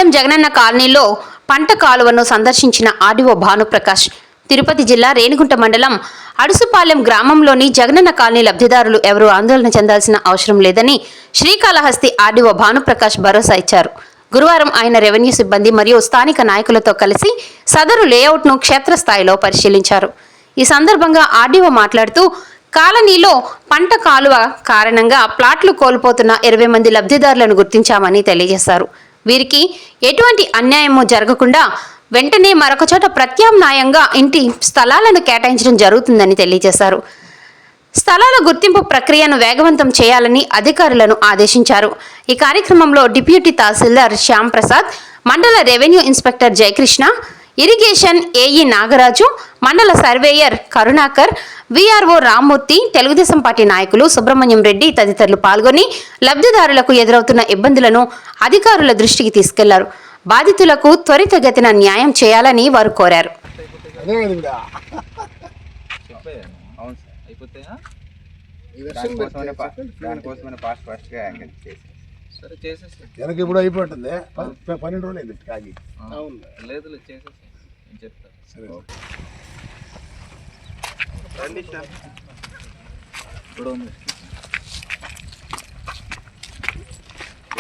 గురువారం జగనన్న కాలనీలో పంట కాలువను సందర్శించిన ఆర్డీఓ భానుప్రకాష్ తిరుపతి జిల్లా రేణిగుంట మండలం అడుసుపాలెం గ్రామంలోని జగనన్న కాలనీ లబ్ధిదారులు ఎవరూ ఆందోళన చెందాల్సిన అవసరం లేదని శ్రీకాళహస్తి ఆర్డీఓ భానుప్రకాష్ భరోసా ఇచ్చారు. గురువారం ఆయన రెవెన్యూ సిబ్బంది మరియు స్థానిక నాయకులతో కలిసి సదరు లేఅవుట్ను క్షేత్రస్థాయిలో పరిశీలించారు. ఈ సందర్భంగా ఆర్డీఓ మాట్లాడుతూ కాలనీలో పంట కాలువ కారణంగా ప్లాట్లు కోల్పోతున్న 20 మంది లబ్ధిదారులను గుర్తించామని తెలియజేశారు. వీరికి ఎటువంటి అన్యాయమూ జరగకుండా వెంటనే మరొక చోట ప్రత్యామ్నాయంగా ఇంటి స్థలాలను కేటాయించడం జరుగుతుందని తెలియజేశారు. స్థలాల గుర్తింపు ప్రక్రియను వేగవంతం చేయాలని అధికారులను ఆదేశించారు. ఈ కార్యక్రమంలో డిప్యూటీ తహసీల్దార్ Shyam Prasad, mandal revenue inspector Jayakrishna, irrigation AE Nagaraju, mandal surveyor Karunakar, VRO Rammurthy, Telugudesam party నాయకులు సుబ్రహ్మణ్యం రెడ్డి తదితరులు పాల్గొని లబ్ధిదారులకు ఎదురవుతున్న ఇబ్బందులను అధికారుల దృష్టికి తీసుకెళ్లారు. బాధితులకు త్వరితగతిన న్యాయం చేయాలని వారు కోరారు. ఇప్పుడు అయిపోతుంది 12 రోజులు అయింది కాగి. లేదు చెప్తాను. ఇప్పుడు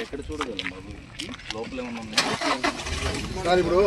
ఎక్కడ చూడగలం బాబు, లోపల ఏమన్నా ఇప్పుడు